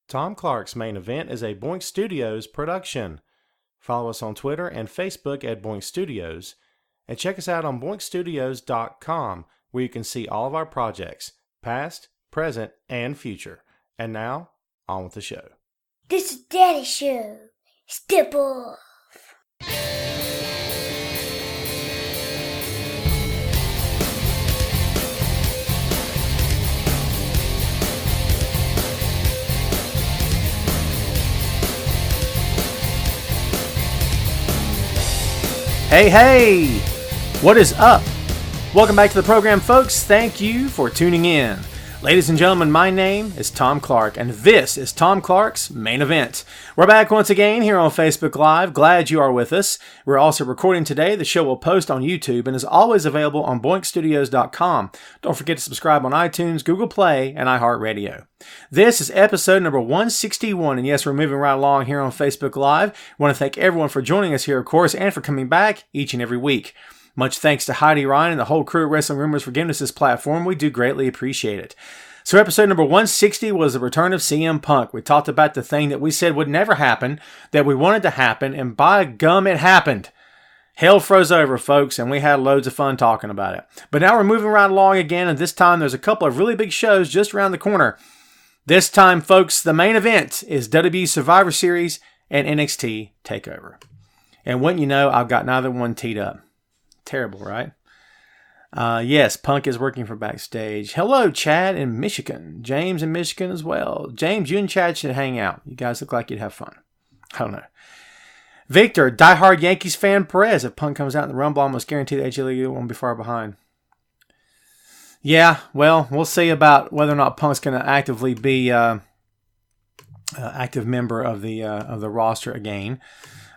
Tom Clark's Main Event is a Boink Studios production. Follow us on Twitter and Facebook at Boink Studios, and check us out on boinkstudios.com, where you can see all of our projects, past, present, and future. And now, on with the show. This is Daddy's show. Step off. Hey, what is up? Welcome back to the program, folks. Thank you for tuning in. Ladies and gentlemen, my name is Tom Clark, and this is Tom Clark's Main Event. We're back once again here on Facebook Live. Glad you are with us. We're also recording today. The show will post on YouTube and is always available on boinkstudios.com. Don't forget to subscribe on iTunes, Google Play, and iHeartRadio. This is episode number 161, and yes, we're moving right along here on Facebook Live. I want to thank everyone for joining us here, of course, and for coming back each and every week. Much thanks to Heidi Ryan and the whole crew at Wrestling Rumors for giving us this platform. We do greatly appreciate it. So episode number 160 was the return of CM Punk. We talked about the thing that we said would never happen, that we wanted to happen, and by gum, it happened. Hell froze over, folks, and we had loads of fun talking about it. But now we're moving right along again, and this time there's a couple of really big shows just around the corner. This time, folks, the main event is WWE Survivor Series and NXT TakeOver. And wouldn't you know, I've got neither one teed up. Terrible, right? Yes, Punk is working for Backstage. Hello, Chad in Michigan. James in Michigan as well. James, you and Chad should hang out. You guys look like you'd have fun. I don't know. Victor, diehard Yankees fan Perez. If Punk comes out in the Rumble, I'm almost guaranteed the HLU won't be far behind. Yeah, well, we'll see about whether or not Punk's going to actively be active member of the roster again.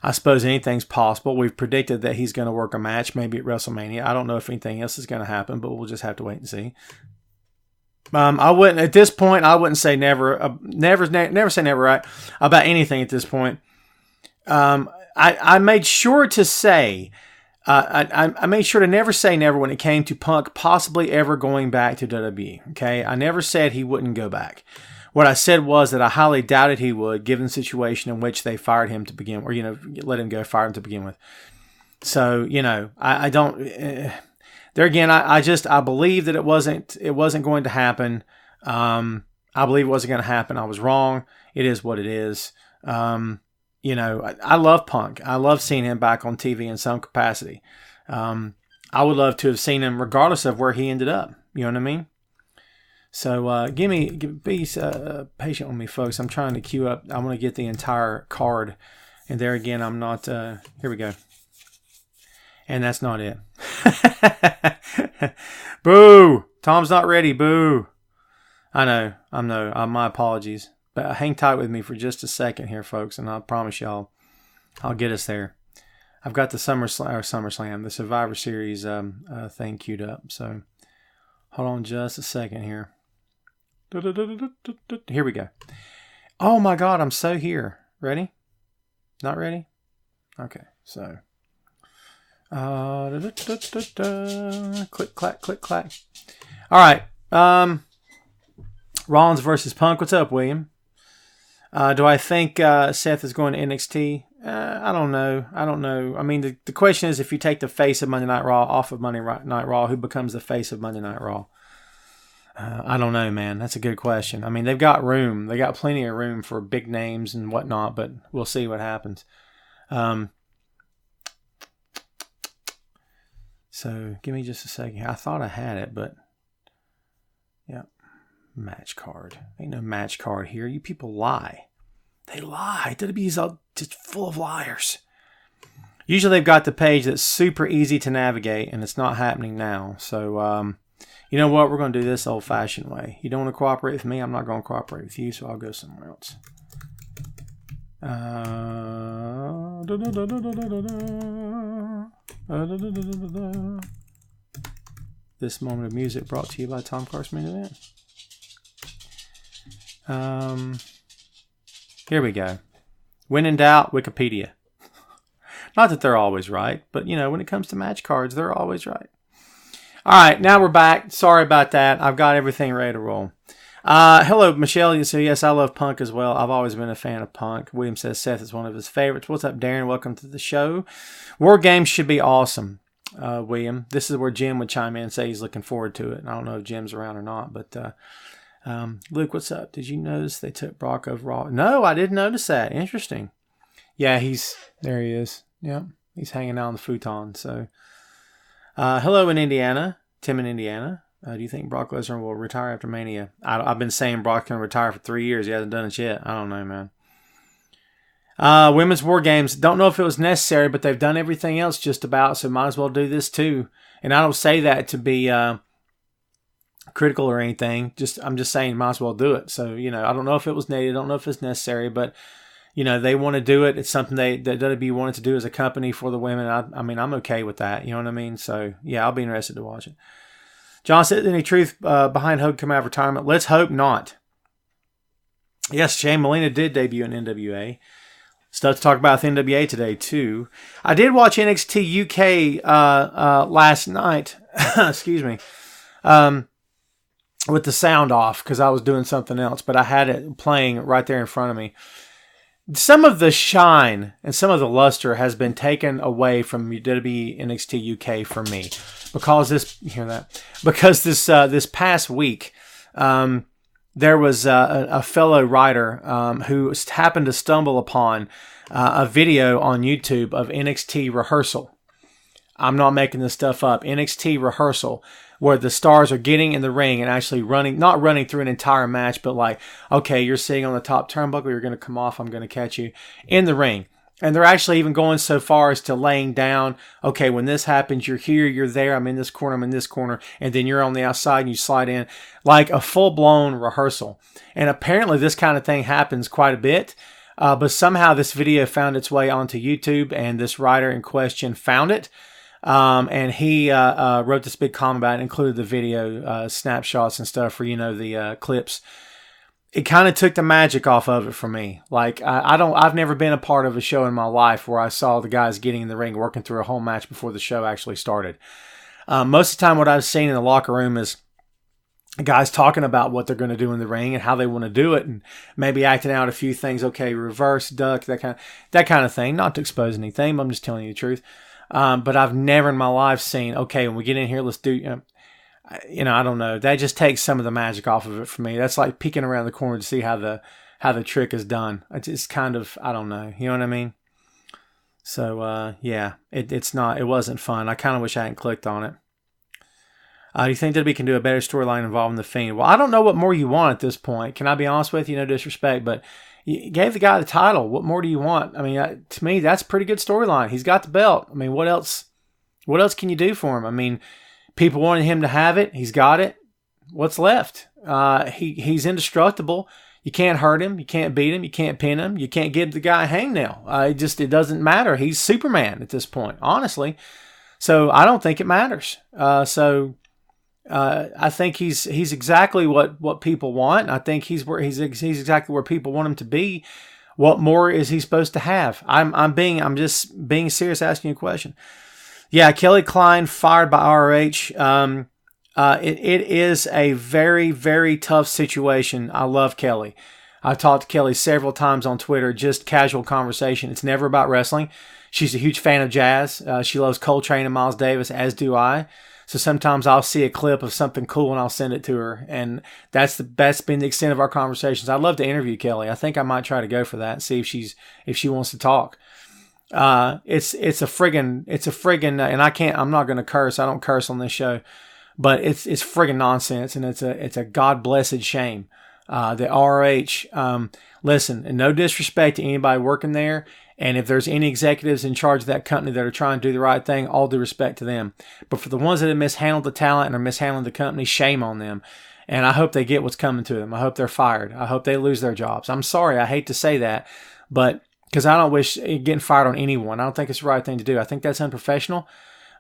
I suppose anything's possible. We've predicted that he's going to work a match, maybe at WrestleMania. I don't know if anything else is going to happen, but we'll just have to wait and see. I wouldn't at this point. I wouldn't say never. Never say never, right? About anything at this point. I made sure to say. I made sure to never say never when it came to Punk possibly ever going back to WWE. Okay, I never said he wouldn't go back. What I said was that I highly doubted he would, given the situation in which they fired him to begin, or let him go, fired him to begin with. So I don't. There again, I believe that it wasn't going to happen. I believe it wasn't going to happen. I was wrong. It is what it is. I love Punk. I love seeing him back on TV in some capacity. I would love to have seen him regardless of where he ended up. You know what I mean? So be patient with me, folks. I'm trying to queue up. I want to get the entire card. And there again, I'm not. Here we go. And that's not it. Boo! Tom's not ready. Boo! I know. My apologies. But hang tight with me for just a second here, folks. And I promise y'all, I'll get us there. I've got the SummerSlam, the Survivor Series thing queued up. So hold on just a second here. Here we go. Oh my God, I'm so here. Ready? Not ready? Okay, so. Click, clack, click, clack. All right. Rollins versus Punk. What's up, William? Do I think Seth is going to NXT? I don't know. I mean, the question is, if you take the face of Monday Night Raw off of Monday Night Raw, who becomes the face of Monday Night Raw? I don't know, man. That's a good question. I mean, they've got room. They got plenty of room for big names and whatnot, but we'll see what happens. So give me just a second. I thought I had it, but yeah. Match card. Ain't no match card here. You people lie. They lie. WWE's just full of liars. Usually they've got the page that's super easy to navigate, and it's not happening now. So, you know what? We're going to do this old-fashioned way. You don't want to cooperate with me? I'm not going to cooperate with you, so I'll go somewhere else. This moment of music brought to you by Tom Clark's Main Event. Here we go. When in doubt, Wikipedia. Not that they're always right, but when it comes to match cards, they're always right. All right, now we're back. Sorry about that. I've got everything ready to roll. Hello, Michelle. You say, yes, I love Punk as well. I've always been a fan of Punk. William says Seth is one of his favorites. What's up, Darren? Welcome to the show. War Games should be awesome, William. This is where Jim would chime in and say he's looking forward to it. And I don't know if Jim's around or not, but Luke, what's up? Did you notice they took Brock over Raw? No, I didn't notice that. Interesting. Yeah, there he is. Yeah, he's hanging out on the futon. So, hello in Indiana. Tim in Indiana. Do you think Brock Lesnar will retire after Mania? I've been saying Brock can retire for 3 years. He hasn't done it yet. I don't know, man. Women's War Games. Don't know if it was necessary, but they've done everything else just about, so might as well do this too. And I don't say that to be critical or anything. I'm just saying might as well do it. So, I don't know if it was needed. I don't know if it's necessary, but, they want to do it. It's something that WWE wanted to do as a company for the women. I mean, I'm okay with that. You know what I mean? So, yeah, I'll be interested to watch it. John said, any truth behind Hogan coming out of retirement? Let's hope not. Yes, Shane Molina did debut in NWA. Stuff to talk about with NWA today, too. I did watch NXT UK last night. Excuse me. With the sound off because I was doing something else, but I had it playing right there in front of me. Some of the shine and some of the luster has been taken away from WWE NXT UK for me because this past week there was a fellow writer who happened to stumble upon a video on YouTube of NXT rehearsal. I'm not making this stuff up. NXT rehearsal, where the stars are getting in the ring and actually not running through an entire match, but like, okay, you're sitting on the top turnbuckle, you're going to come off, I'm going to catch you in the ring. And they're actually even going so far as to laying down, okay, when this happens, you're here, you're there, I'm in this corner, and then you're on the outside and you slide in, like a full-blown rehearsal. And apparently this kind of thing happens quite a bit, but somehow this video found its way onto YouTube, and this writer in question found it. And he wrote this big comment about it, included the video snapshots and stuff for, the clips. It kind of took the magic off of it for me. Like, I've never been a part of a show in my life where I saw the guys getting in the ring, working through a whole match before the show actually started. Most of the time what I've seen in the locker room is guys talking about what they're going to do in the ring and how they want to do it, and maybe acting out a few things. Okay, reverse, duck, that kind of thing. Not to expose anything, but I'm just telling you the truth. But I've never in my life seen, okay, when we get in here, let's do, I don't know. That just takes some of the magic off of it for me. That's like peeking around the corner to see how the trick is done. It's kind of, I don't know. You know what I mean? So, yeah, it wasn't fun. I kind of wish I hadn't clicked on it. Do you think that we can do a better storyline involving The Fiend? Well, I don't know what more you want at this point. Can I be honest with you? No disrespect, but you gave the guy the title. What more do you want? I mean, to me, that's a pretty good storyline. He's got the belt. I mean, what else can you do for him? I mean, people wanted him to have it. He's got it. What's left? He's indestructible. You can't hurt him. You can't beat him. You can't pin him. You can't give the guy a hangnail. It doesn't matter. He's Superman at this point, honestly. So I don't think it matters. I think he's exactly what people want. I think he's exactly where people want him to be. What more is he supposed to have? I'm just being serious, asking you a question. Yeah, Kelly Klein fired by ROH. It is a very, very tough situation. I love Kelly. I've talked to Kelly several times on Twitter, just casual conversation. It's never about wrestling. She's a huge fan of jazz. She loves Coltrane and Miles Davis, as do I. So sometimes I'll see a clip of something cool and I'll send it to her. And that's been the extent of our conversations. I'd love to interview Kelly. I think I might try to go for that and see if she wants to talk. It's a friggin', and I'm not going to curse. I don't curse on this show, but it's friggin' nonsense. And it's a God blessed shame. The ROH, listen, and no disrespect to anybody working there. And if there's any executives in charge of that company that are trying to do the right thing, all due respect to them. But for the ones that have mishandled the talent and are mishandling the company, shame on them. And I hope they get what's coming to them. I hope they're fired. I hope they lose their jobs. I'm sorry. I hate to say that, but because I don't wish getting fired on anyone. I don't think it's the right thing to do. I think that's unprofessional.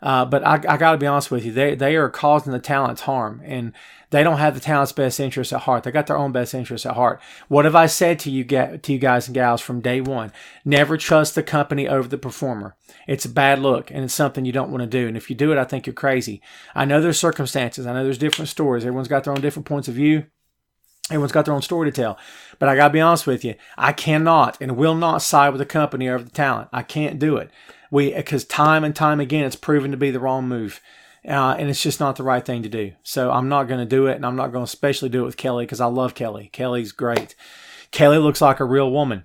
But I got to be honest with you. They are causing the talents harm, and they don't have the talent's best interests at heart. They got their own best interests at heart. What have I said to you guys and gals from day one? Never trust the company over the performer. It's a bad look, and it's something you don't want to do. And if you do it, I think you're crazy. I know there's circumstances. I know there's different stories. Everyone's got their own different points of view. Everyone's got their own story to tell. But I got to be honest with you. I cannot and will not side with the company over the talent. I can't do it. Because time and time again, it's proven to be the wrong move. And it's just not the right thing to do. So I'm not going to do it. And I'm not going to especially do it with Kelly because I love Kelly. Kelly's great. Kelly looks like a real woman.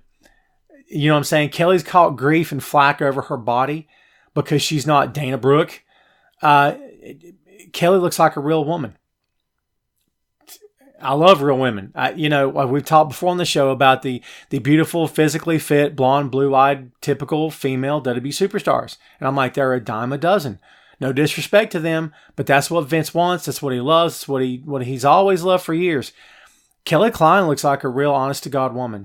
You know what I'm saying? Kelly's caught grief and flack over her body because she's not Dana Brooke. Kelly looks like a real woman. I love real women. We've talked before on the show about the beautiful, physically fit, blonde, blue-eyed, typical female WWE superstars. And I'm like, they're a dime a dozen. No disrespect to them, but that's what Vince wants. That's what he loves. That's what he's always loved for years. Kelly Klein looks like a real honest-to-God woman.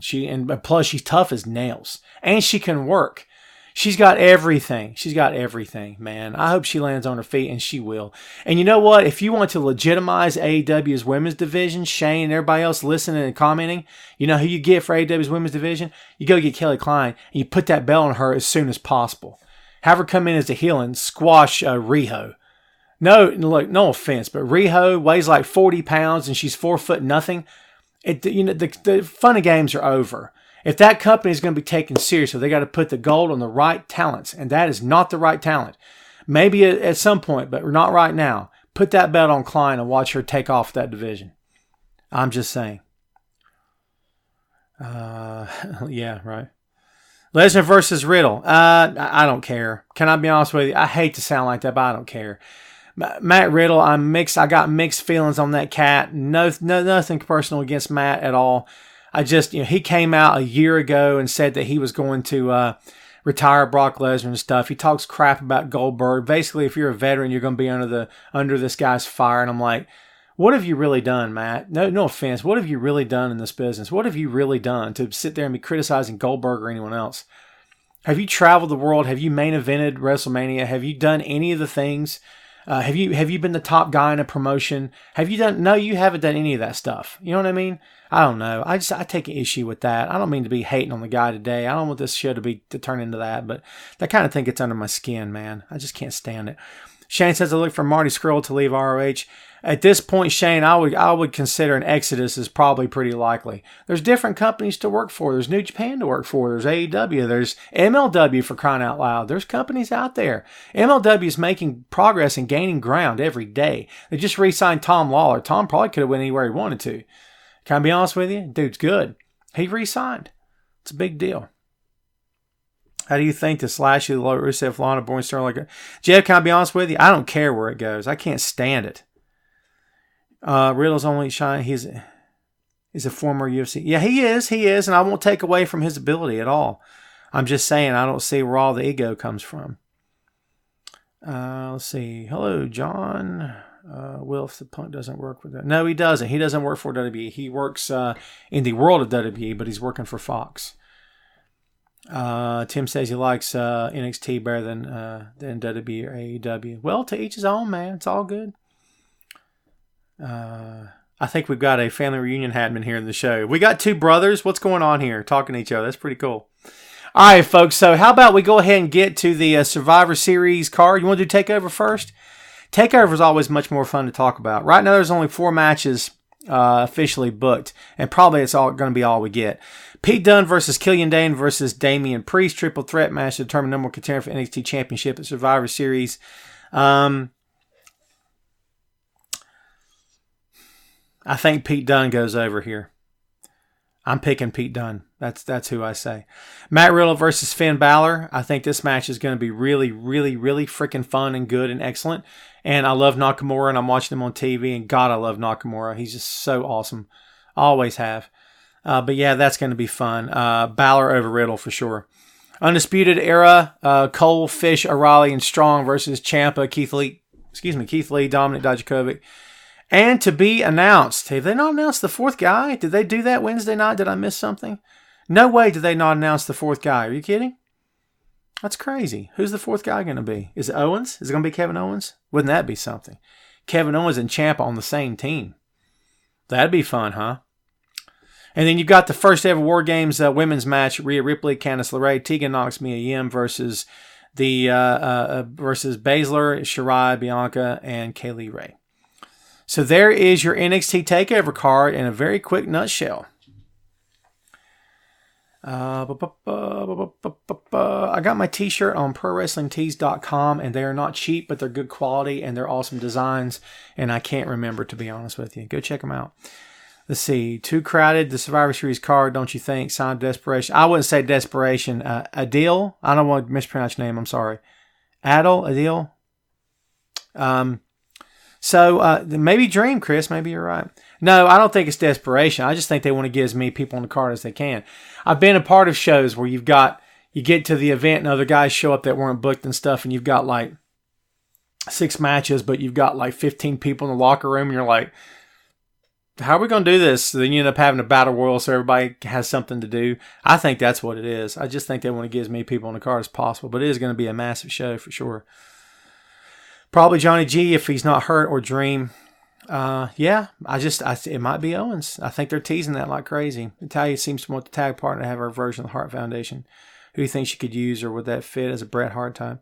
Plus, she's tough as nails. And she can work. She's got everything. She's got everything, man. I hope she lands on her feet, and she will. And you know what? If you want to legitimize AEW's women's division, Shane and everybody else listening and commenting, you know who you get for AEW's women's division? You go get Kelly Klein, and you put that belt on her as soon as possible. Have her come in as a heel and squash Riho. No, look, no offense, but Riho weighs like 40 pounds, and she's 4 foot nothing. The fun of games are over. If that company is going to be taken seriously, they got to put the gold on the right talents, and that is not the right talent. Maybe at some point, but not right now. Put that belt on Klein and watch her take off that division. I'm just saying. Yeah, right. Lesnar versus Riddle. I don't care. Can I be honest with you? I hate to sound like that, but I don't care. Matt Riddle, I'm mixed. I got mixed feelings on that cat. No, nothing personal against Matt at all. He came out a year ago and said that he was going to retire Brock Lesnar and stuff. He talks crap about Goldberg. Basically, if you're a veteran, you're going to be under this guy's fire. And I'm like, what have you really done, Matt? No offense. What have you really done in this business? What have you really done to sit there and be criticizing Goldberg or anyone else? Have you traveled the world? Have you main evented WrestleMania? Have you done any of the things? Have you been the top guy in a promotion? Have you done? No, you haven't done any of that stuff. You know what I mean? I don't know. I take an issue with that. I don't mean to be hating on the guy today. I don't want this show to turn into that, but I kind of think it's under my skin, man. I just can't stand it. Shane says I look for Marty Scurll to leave ROH. At this point, Shane, I would consider an exodus is probably pretty likely. There's different companies to work for. There's New Japan to work for. There's AEW. There's MLW, for crying out loud. There's companies out there. MLW is making progress and gaining ground every day. They just re-signed Tom Lawler. Tom probably could have went anywhere he wanted to. Can I be honest with you? Dude's good. He re-signed. It's a big deal. How do you think the Lashley, Rusev, Lana, Boink Studios? Jeff, can I be honest with you? I don't care where it goes. I can't stand it. Riddle's only shine. He's a former UFC. Yeah, he is, and I won't take away from his ability at all. I'm just saying I don't see where all the ego comes from. Let's see. Hello, John. If the Punk doesn't work with that. No, he doesn't. He doesn't work for WWE. He works in the world of WWE, but he's working for Fox. Tim says he likes NXT better than WWE or AEW. Well, to each his own, man. It's all good. I think we've got a family reunion happening here in the show. We got two brothers. What's going on here? Talking to each other. That's pretty cool. All right, folks. So how about we go ahead and get to the Survivor Series card? You want to do TakeOver first? TakeOver is always much more fun to talk about. Right now, there's only 4 matches officially booked, and probably it's all going to be all we get. Pete Dunne versus Killian Dane versus Damian Priest. Triple threat match to determine number one contender for NXT Championship at Survivor Series. I think Pete Dunne goes over here. I'm picking Pete Dunne. That's who I say. Matt Riddle versus Finn Balor. I think this match is going to be really, really, really freaking fun and good and excellent. And I love Nakamura, and I'm watching him on TV. And God, I love Nakamura. He's just so awesome. Always have. But yeah, that's going to be fun. Balor over Riddle for sure. Undisputed Era. Cole, Fish, O'Reilly, and Strong versus Ciampa, Keith Lee, Dominic Dijakovic. And to be announced. Have they not announced the 4th guy? Did they do that Wednesday night? Did I miss something? No way did they not announce the 4th guy. Are you kidding? That's crazy. Who's the 4th guy going to be? Is it Owens? Is it going to be Kevin Owens? Wouldn't that be something? Kevin Owens and Ciampa on the same team. That'd be fun, huh? And then you've got the first ever War Games women's match. Rhea Ripley, Candice LeRae, Tegan Nox, Mia Yim versus versus Baszler, Shirai, Bianca, and Kaylee Ray. So there is your NXT TakeOver card in a very quick nutshell. I got my t-shirt on ProWrestlingTees.com, and they are not cheap, but they're good quality, and they're awesome designs, and I can't remember, to be honest with you. Go check them out. Let's see. Too crowded, the Survivor Series card, don't you think? Signed Desperation. I wouldn't say Desperation. Adil? I don't want to mispronounce your name. I'm sorry. Adil? So maybe Dream, Chris. Maybe you're right. No, I don't think it's desperation. I just think they want to get as many people on the card as they can. I've been a part of shows where you get to the event and other guys show up that weren't booked and stuff, and you've got like 6 matches, but you've got like 15 people in the locker room, and you're like, how are we going to do this? So then you end up having a battle royal so everybody has something to do. I think that's what it is. I just think they want to get as many people on the card as possible, but it is going to be a massive show for sure. Probably Johnny G if he's not hurt, or Dream. It might be Owens. I think they're teasing that like crazy. Natalya seems to want the tag partner to have her version of the Hart Foundation. Who do you think she could use, or would that fit as a Bret Hart type?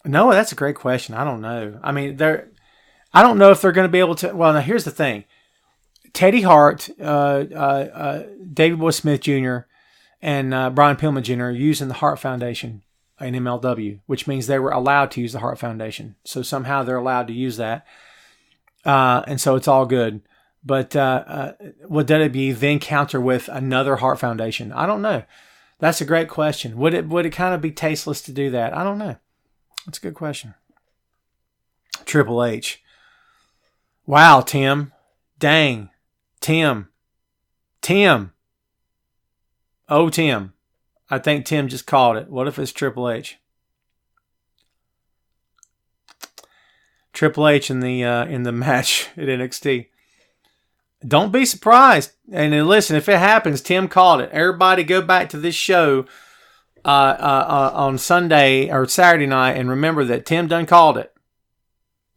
Noah, that's a great question. I don't know. I mean, I don't know if they're going to be able to. Well, now here's the thing. Teddy Hart, David Boy Smith Jr., and Brian Pillman Jr. are using the Hart Foundation in MLW, which means they were allowed to use the Hart Foundation. So somehow they're allowed to use that. And so it's all good. But would WWE then counter with another Hart Foundation? I don't know. That's a great question. Would it kind of be tasteless to do that? I don't know. That's a good question. Triple H. Wow, Tim. Dang. Tim. Oh, Tim. I think Tim just called it. What if it's Triple H? Triple H in the match at NXT. Don't be surprised. And then listen, if it happens, Tim called it. Everybody go back to this show on Sunday or Saturday night and remember that Tim done called it.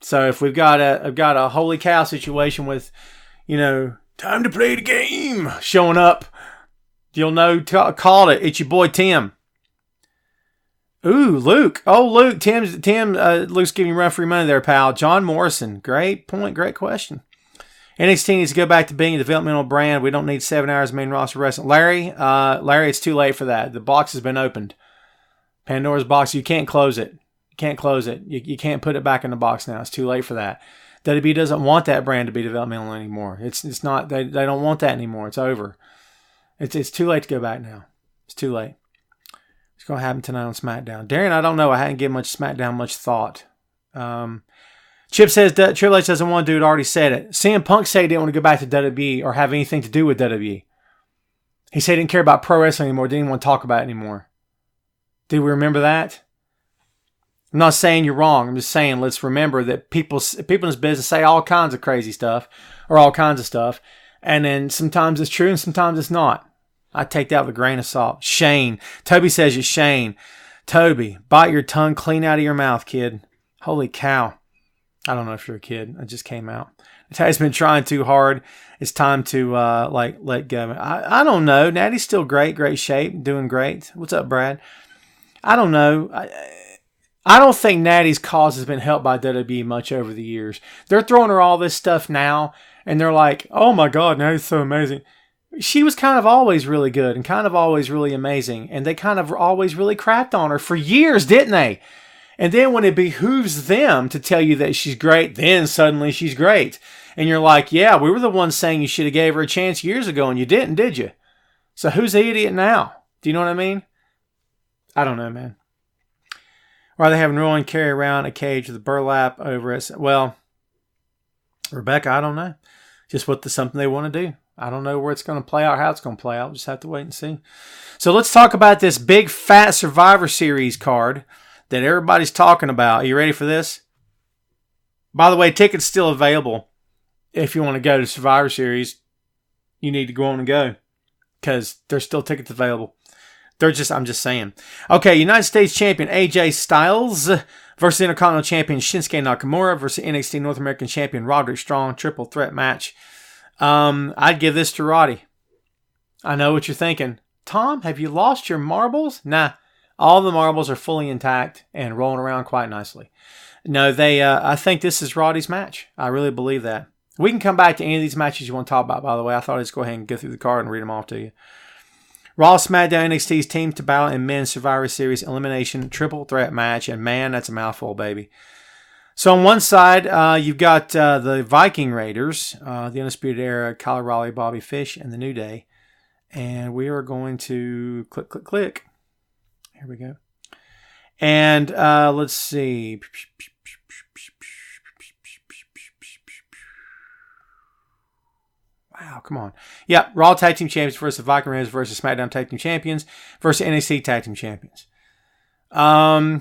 So if we've got a holy cow situation with, time to play the game showing up, you'll know, called it. It's your boy Tim. Ooh, Luke. Oh, Luke. Luke's giving you referee money there, pal. John Morrison. Great point. Great question. NXT needs to go back to being a developmental brand. We don't need 7 hours of main roster wrestling. Larry, it's too late for that. The box has been opened. Pandora's box. You can't close it. You can't put it back in the box now. It's too late for that. WWE doesn't want that brand to be developmental anymore. It's not. They don't want that anymore. It's over. It's too late to go back now. It's too late. It's going to happen tonight on SmackDown. Darren, I don't know. I hadn't given SmackDown much thought. Chip says Triple H doesn't want to do it. Already said it. CM Punk said he didn't want to go back to WWE or have anything to do with WWE. He said he didn't care about pro wrestling anymore. Didn't even want to talk about it anymore. Do we remember that? I'm not saying you're wrong. I'm just saying let's remember that people in this business say all kinds of crazy stuff or all kinds of stuff. And then sometimes it's true and sometimes it's not. I take that with a grain of salt. Shane. Toby says it's Shane. Toby, bite your tongue clean out of your mouth, kid. Holy cow. I don't know if you're a kid. It just came out. Natty's been trying too hard. It's time to let go. I don't know. Natty's still great shape, doing great. What's up, Brad? I don't know. I don't think Natty's cause has been helped by WWE much over the years. They're throwing her all this stuff now, and they're like, oh my God, Natty's so amazing. She was kind of always really good and kind of always really amazing, and they kind of always really crapped on her for years, didn't they? And then when it behooves them to tell you that she's great, then suddenly she's great. And you're like, yeah, we were the ones saying you should have gave her a chance years ago, and you didn't, did you? So who's the idiot now? Do you know what I mean? I don't know, man. Or are they having Rowan carry around a cage with a burlap over it? Well, Rebecca, I don't know. Just something they want to do. I don't know where it's going to play out, how it's going to play out. We'll just have to wait and see. So let's talk about this big fat Survivor Series card that everybody's talking about. Are you ready for this? By the way, tickets still available. If you want to go to Survivor Series, you need to go on and go because there's still tickets available. I'm just saying. Okay, United States Champion AJ Styles versus Intercontinental Champion Shinsuke Nakamura versus NXT North American Champion Roderick Strong. Triple threat match. I'd give this to Roddy. I know what you're thinking. Tom, have you lost your marbles? Nah, All the marbles are fully intact and rolling around quite nicely. No, I think this is Roddy's match. I really believe that. We can come back to any of these matches you want to talk about, by the way. I thought I'd just go ahead and go through the card and read them off to you. Raw, SmackDown, NXT's Team to Battle in Men's Survivor Series Elimination Triple Threat Match. And man, that's a mouthful, baby. So on one side, you've got the Viking Raiders, the Undisputed Era, Kyle O'Reilly, Bobby Fish, and the New Day. And we are going to click. Here we go. And let's see. Wow, come on. Yeah, Raw Tag Team Champions versus the Viking Raiders versus SmackDown Tag Team Champions versus NXT Tag Team Champions. I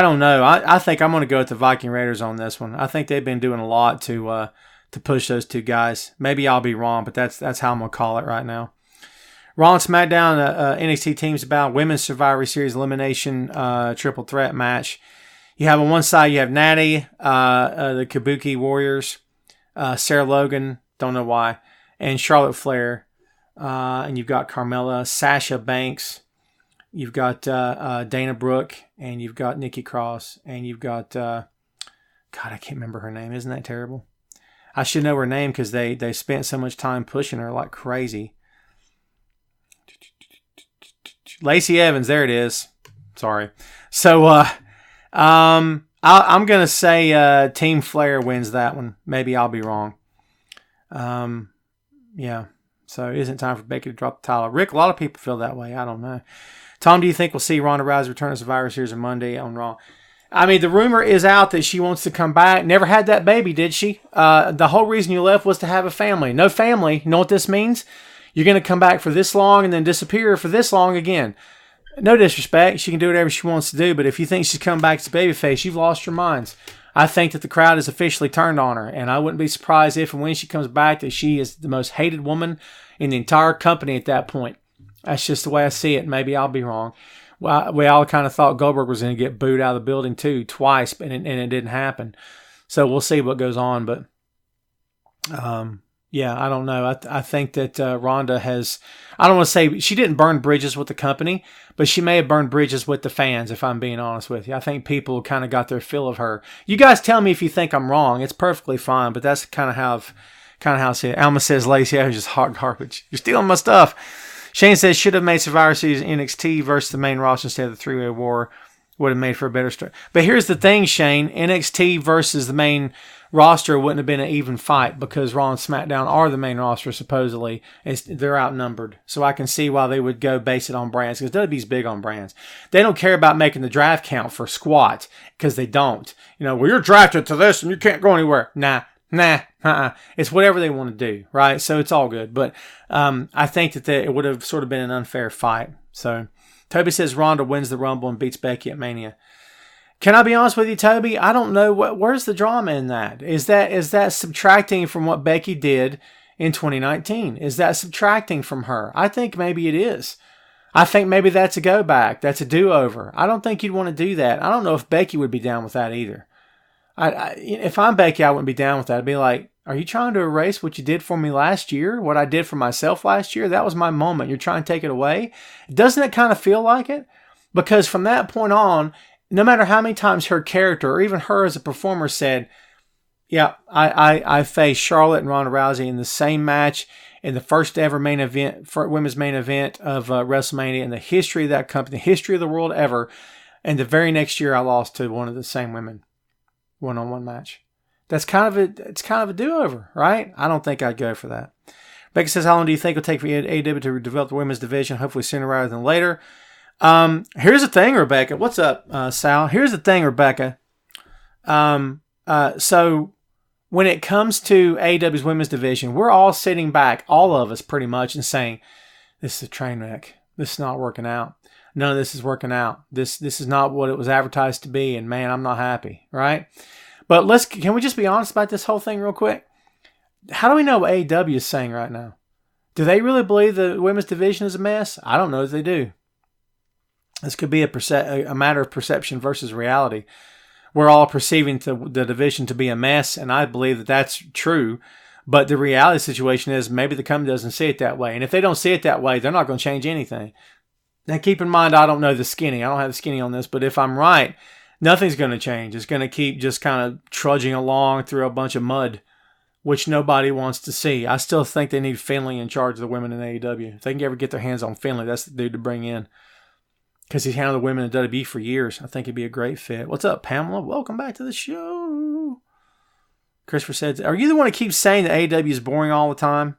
don't know. I think I'm going to go with the Viking Raiders on this one. I think they've been doing a lot to push those two guys. Maybe I'll be wrong, but that's how I'm going to call it right now. Raw and SmackDown NXT Teams about Women's Survivor Series Elimination Triple Threat Match. You have on one side, you have Natty, the Kabuki Warriors, Sarah Logan, don't know why, and Charlotte Flair. And you've got Carmella, Sasha Banks. You've got Dana Brooke, and you've got Nikki Cross, and you've got, God, I can't remember her name. Isn't that terrible? I should know her name because they spent so much time pushing her like crazy. Lacey Evans, there it is. Sorry. So I'm going to say Team Flair wins that one. Maybe I'll be wrong. Yeah. So it isn't time for Becky to drop the title. Rick, a lot of people feel that way. I don't know. Tom, do you think we'll see Ronda Rousey return to Survivor Series on Monday on Raw? I mean, the rumor is out that she wants to come back. Never had that baby, did she? The whole reason you left was to have a family. No family. You know what this means? You're going to come back for this long and then disappear for this long again. No disrespect. She can do whatever she wants to do, but if you think she's coming back as babyface, you've lost your minds. I think that the crowd has officially turned on her, and I wouldn't be surprised if and when she comes back that she is the most hated woman in the entire company at that point. That's just the way I see it. Maybe I'll be wrong. Well, we all kind of thought Goldberg was going to get booed out of the building too, twice, and it didn't happen. So we'll see what goes on, but yeah, I don't know. I think that Ronda has, I don't want to say, she didn't burn bridges with the company, but she may have burned bridges with the fans, if I'm being honest with you. I think people kind of got their fill of her. You guys tell me if you think I'm wrong. It's perfectly fine, but that's kind of how I see it. Alma says Lacey Evans is hot garbage. You're stealing my stuff. Shane says should have made Survivor Series NXT versus the main roster instead of the three-way war. Would have made for a better story. But here's the thing, Shane. NXT versus the main roster wouldn't have been an even fight because Raw and SmackDown are the main roster, supposedly. They're outnumbered. So I can see why they would go base it on brands because WWE's big on brands. They don't care about making the draft count for squat because they don't. You know, well, you're drafted to this and you can't go anywhere. Nah. It's whatever they want to do, right? So it's all good. But I think that it would have sort of been an unfair fight. So Toby says Ronda wins the Rumble and beats Becky at Mania. Can I be honest with you, Toby? I don't know. Where's the drama in that? Is that subtracting from what Becky did in 2019? Is that subtracting from her? I think maybe it is. I think maybe that's a go back. That's a do-over. I don't think you'd want to do that. I don't know if Becky would be down with that either. If I'm Becky, I wouldn't be down with that. I'd be like, are you trying to erase what you did for me last year? What I did for myself last year? That was my moment. You're trying to take it away? Doesn't it kind of feel like it? Because from that point on, no matter how many times her character or even her as a performer said, yeah, I faced Charlotte and Ronda Rousey in the same match in the first ever main event, for women's main event of WrestleMania in the history of that company, the history of the world ever. And the very next year I lost to one of the same women. One-on-one match. It's kind of a do-over, right? I don't think I'd go for that. Becky says, how long do you think it'll take for AEW to develop the women's division? Hopefully sooner rather than later. Here's the thing, Rebecca. What's up, Sal? Here's the thing, Rebecca. So when it comes to AEW's women's division, we're all sitting back, all of us pretty much, and saying, this is a train wreck. This is not working out. None of this is working out. This is not what it was advertised to be, and man, I'm not happy, right? But can we just be honest about this whole thing real quick? How do we know what AEW is saying right now? Do they really believe the women's division is a mess? I don't know if they do. This could be a matter of perception versus reality. We're all perceiving the division to be a mess, and I believe that that's true. But the reality situation is maybe the company doesn't see it that way. And if they don't see it that way, they're not going to change anything. Now, keep in mind, I don't know the skinny. I don't have the skinny on this, but if I'm right, nothing's going to change. It's going to keep just kind of trudging along through a bunch of mud, which nobody wants to see. I still think they need Finlay in charge of the women in AEW. If they can ever get their hands on Finlay, that's the dude to bring in. Because he's handled the women in WWE for years. I think he'd be a great fit. What's up, Pamela? Welcome back to the show. Christopher said, are you the one who keeps saying that AEW is boring all the time?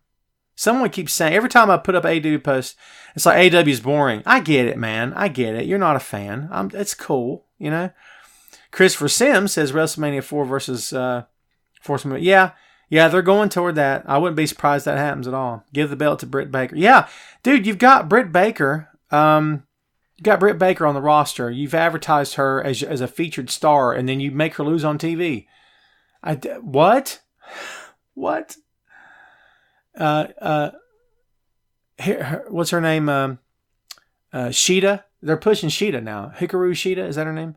Someone keeps saying, every time I put up AEW post, it's like AEW is boring. I get it, man. I get it. You're not a fan. It's cool, you know. Christopher Sims says WrestleMania 4 versus Force. Yeah, they're going toward that. I wouldn't be surprised that happens at all. Give the belt to Britt Baker. Yeah, dude, you've got Britt Baker. You got Britt Baker on the roster. You've advertised her as a featured star, and then you make her lose on TV. What? What? What's her name? Shida. They're pushing Shida now. Hikaru Shida, is that her name?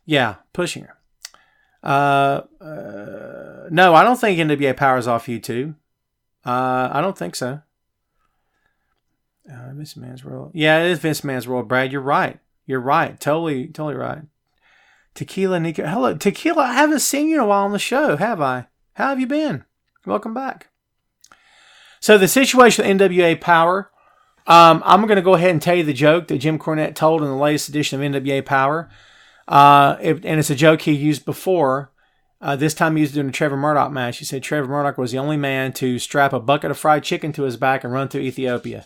Yeah, pushing her. No, I don't think NWA Power's off YouTube. I don't think so. Vince Man's World. Yeah, it is Vince Man's World, Brad. You're right. Totally right. Tequila Nico. Hello, Tequila. I haven't seen you in a while on the show, have I? How have you been? Welcome back. So the situation with NWA Power, I'm going to go ahead and tell you the joke that Jim Cornette told in the latest edition of NWA Power. And it's a joke he used before. This time he used it in a Trevor Murdoch match. He said Trevor Murdoch was the only man to strap a bucket of fried chicken to his back and run through Ethiopia.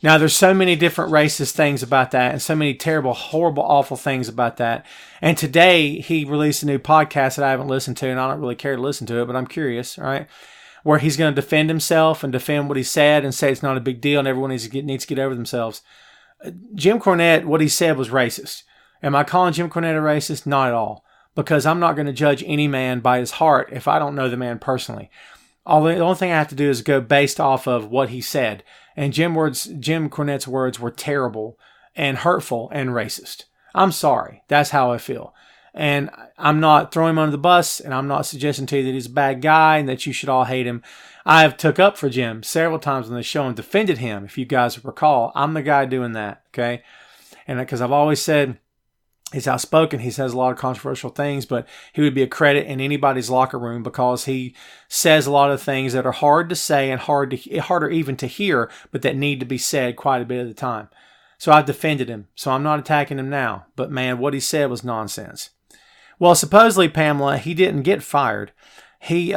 Now, there's so many different racist things about that and so many terrible, horrible, awful things about that. And today, he released a new podcast that I haven't listened to, and I don't really care to listen to it, but I'm curious, right? Where he's going to defend himself and defend what he said and say it's not a big deal and everyone needs to get over themselves. Jim Cornette, what he said was racist. Am I calling Jim Cornette a racist? Not at all. Because I'm not going to judge any man by his heart if I don't know the man personally. The only thing I have to do is go based off of what he said. And Jim Cornette's words were terrible and hurtful and racist. I'm sorry. That's how I feel. And I'm not throwing him under the bus, and I'm not suggesting to you that he's a bad guy and that you should all hate him. I have took up for Jim several times on the show and defended him, if you guys recall. I'm the guy doing that, okay? And because I've always said he's outspoken, he says a lot of controversial things, but he would be a credit in anybody's locker room because he says a lot of things that are hard to say and harder even to hear, but that need to be said quite a bit of the time. So I've defended him. So I'm not attacking him now. But man, what he said was nonsense. Well, supposedly, Pamela, he didn't get fired. He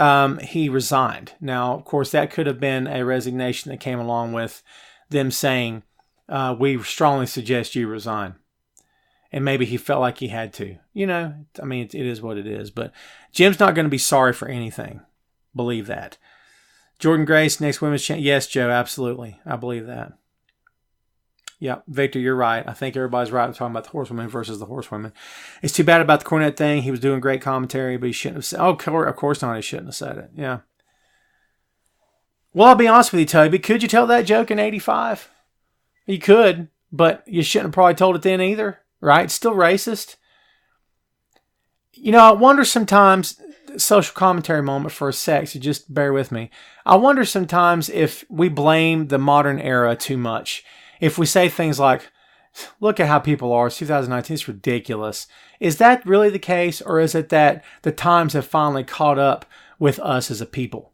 resigned. Now, of course, that could have been a resignation that came along with them saying, we strongly suggest you resign. And maybe he felt like he had to. You know, I mean, it is what it is. But Jim's not going to be sorry for anything. Believe that. Jordan Grace, next women's champion. Yes, Joe, absolutely. I believe that. Yeah, Victor, you're right. I think everybody's right talking about the horsewomen versus the horsewomen. It's too bad about the Cornette thing. He was doing great commentary, but he shouldn't have said. Oh, of course not. He shouldn't have said it. Yeah. Well, I'll be honest with you, Toby. Could you tell that joke in '85? You could, but you shouldn't have probably told it then either, right? It's still racist. You know, I wonder sometimes, social commentary moment for a sec, so just bear with me. I wonder sometimes if we blame the modern era too much. If we say things like, look at how people are, it's 2019, it's ridiculous. Is that really the case, or is it that the times have finally caught up with us as a people?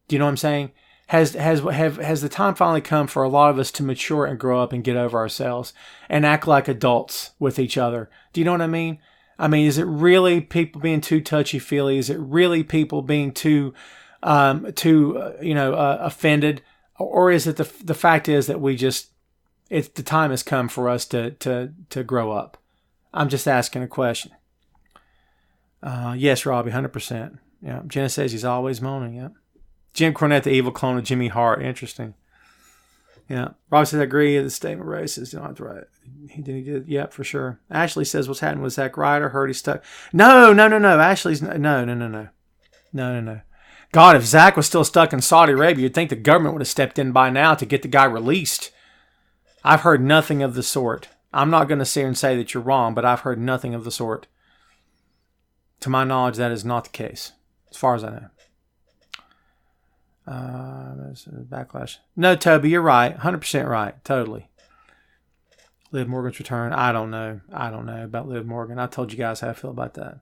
Do you know what I'm saying? Has the time finally come for a lot of us to mature and grow up and get over ourselves and act like adults with each other? Do you know what I mean? I mean, is it really people being too touchy-feely? Is it really people being too offended? Or is it the fact is that we just, the time has come for us to grow up? I'm just asking a question. Yes, Robbie, 100%. Yeah, Jenna says he's always moaning. Yeah. Jim Cornette, the evil clone of Jimmy Hart. Interesting. Yeah. Robbie says, I agree. The statement racist. No, that's right. He did. Yep, for sure. Ashley says, what's happening with Zack Ryder? Heard he's stuck. No. Ashley's, no. God, if Zack was still stuck in Saudi Arabia, you'd think the government would have stepped in by now to get the guy released. I've heard nothing of the sort. I'm not going to sit here and say that you're wrong, but I've heard nothing of the sort. To my knowledge, that is not the case, as far as I know. Backlash. No, Toby, you're right. 100% right. Totally. Liv Morgan's return. I don't know about Liv Morgan. I told you guys how I feel about that.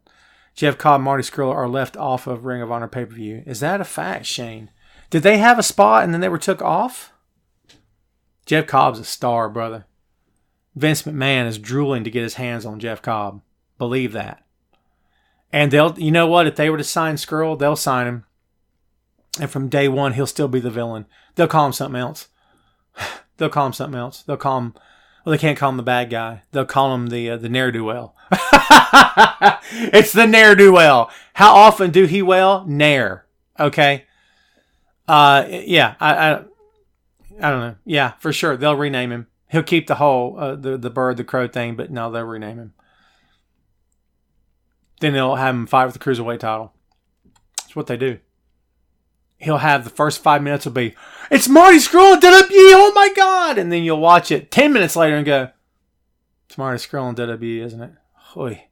Jeff Cobb and Marty Scurll are left off of Ring of Honor pay-per-view. Is that a fact, Shane? Did they have a spot and then they were took off? Jeff Cobb's a star, brother. Vince McMahon is drooling to get his hands on Jeff Cobb. Believe that. And you know what? If they were to sign Scurll, they'll sign him. And from day one, he'll still be the villain. They'll call him something else. They'll call him, well, they can't call him the bad guy. They'll call him the ne'er-do-well. It's the ne'er-do-well. How often do he well? Nair. Okay. Yeah. I don't know. Yeah, for sure. They'll rename him. He'll keep the whole the bird, the crow thing, but no, they'll rename him. Then they'll have him fight with the cruiserweight title. That's what they do. He'll have the first 5 minutes will be, it's Marty Scurll and WWE, oh my God! And then you'll watch it 10 minutes later and go, it's Marty Scurll and WWE, isn't it? Oy.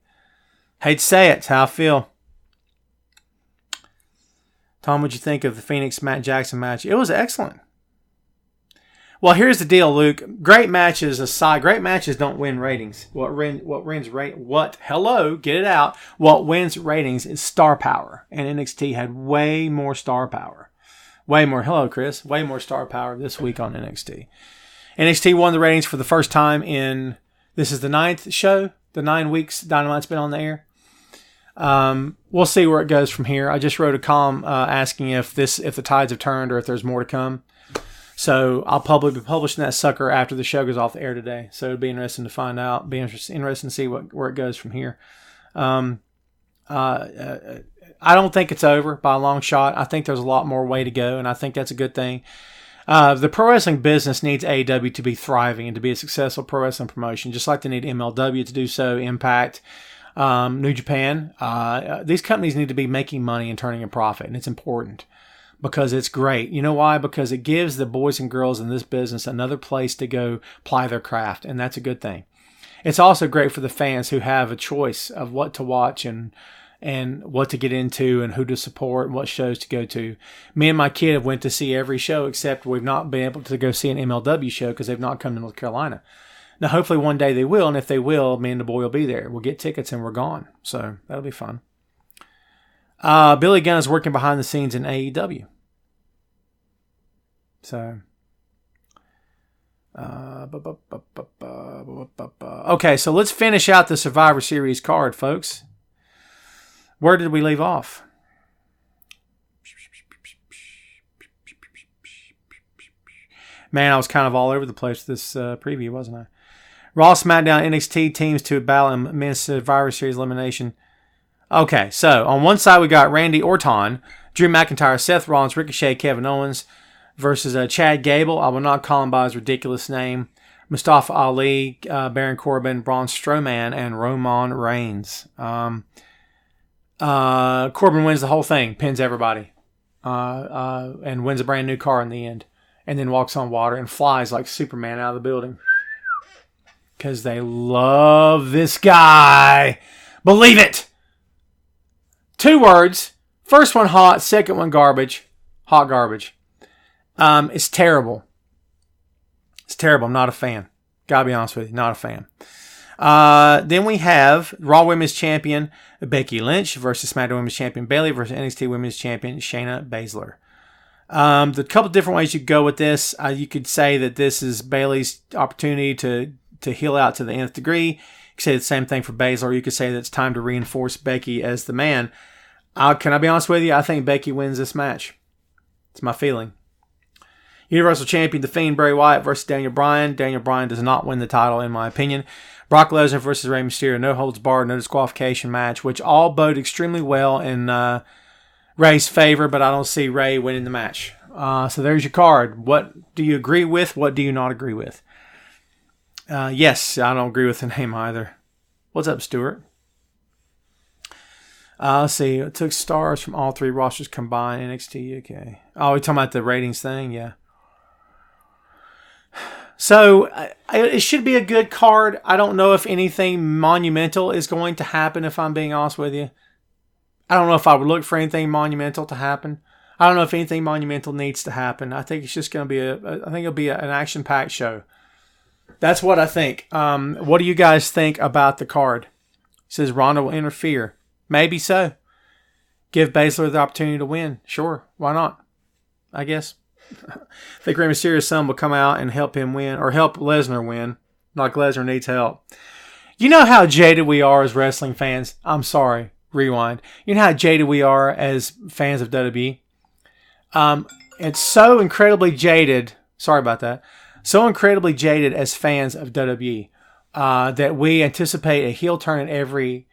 Hate to say it, it's how I feel. Tom, what'd you think of the Phoenix Matt Jackson match? It was excellent. Well, here's the deal, Luke. Great matches aside, great matches don't win ratings. What wins ratings is star power. And NXT had way more star power. Hello, Chris. Way more star power this week on NXT. NXT won the ratings for the first time this is the 9th show, the 9 weeks Dynamite's been on the air. We'll see where it goes from here. I just wrote a column asking if the tides have turned or if there's more to come. So I'll probably be publishing that sucker after the show goes off the air today. So it'll be interesting to find out. Be interesting to see where it goes from here. I don't think it's over by a long shot. I think there's a lot more way to go, and I think that's a good thing. The pro wrestling business needs AEW to be thriving and to be a successful pro wrestling promotion, just like they need MLW to do so, Impact, New Japan. These companies need to be making money and turning a profit, and it's important. Because it's great. You know why? Because it gives the boys and girls in this business another place to go ply their craft, and that's a good thing. It's also great for the fans who have a choice of what to watch and what to get into and who to support and what shows to go to. Me and my kid have went to see every show except we've not been able to go see an MLW show because they've not come to North Carolina. Now, hopefully one day they will, and if they will, me and the boy will be there. We'll get tickets and we're gone. So that'll be fun. Billy Gunn is working behind the scenes in AEW. So, okay, so let's finish out the Survivor Series card, folks. Where did we leave off? Man, I was kind of all over the place with this preview, wasn't I? Raw, SmackDown, NXT teams to battle in men's Survivor Series elimination. Okay, so on one side we got Randy Orton, Drew McIntyre, Seth Rollins, Ricochet, Kevin Owens versus Chad Gable. I will not call him by his ridiculous name. Mustafa Ali, Baron Corbin, Braun Strowman, and Roman Reigns. Corbin wins the whole thing, pins everybody, and wins a brand new car in the end, and then walks on water and flies like Superman out of the building. Because they love this guy. Believe it! 2 words. First one hot, second one garbage. Hot garbage. It's terrible. It's terrible. I'm not a fan. Gotta be honest with you. Not a fan. Then we have Raw Women's Champion Becky Lynch versus SmackDown Women's Champion Bayley versus NXT Women's Champion Shayna Baszler. The couple different ways you could go with this. You could say that this is Bayley's opportunity to heal out to the nth degree. You could say the same thing for Baszler. You could say that it's time to reinforce Becky as the man. Can I be honest with you? I think Becky wins this match. It's my feeling. Universal Champion The Fiend Bray Wyatt versus Daniel Bryan. Daniel Bryan does not win the title in my opinion. Brock Lesnar versus Rey Mysterio. No holds barred, no disqualification match, which all bode extremely well in Rey's favor, but I don't see Rey winning the match. So there's your card. What do you agree with? What do you not agree with? Yes, I don't agree with the name either. What's up, Stuart? Let's see. It took stars from all 3 rosters combined. NXT UK. Oh, we're talking about the ratings thing? Yeah. So, it should be a good card. I don't know if anything monumental is going to happen, if I'm being honest with you. I don't know if I would look for anything monumental to happen. I don't know if anything monumental needs to happen. I think it's just going to be I think it'll be an action-packed show. That's what I think. What do you guys think about the card? It says Ronda will interfere. Maybe so. Give Baszler the opportunity to win. Sure. Why not? I guess. I think Rey Mysterio's son will come out and help him win, or help Lesnar win. Like Lesnar needs help. You know how jaded we are as wrestling fans? I'm sorry. Rewind. You know how jaded we are as fans of WWE? It's so incredibly jaded. Sorry about that. So incredibly jaded as fans of WWE that we anticipate a heel turn every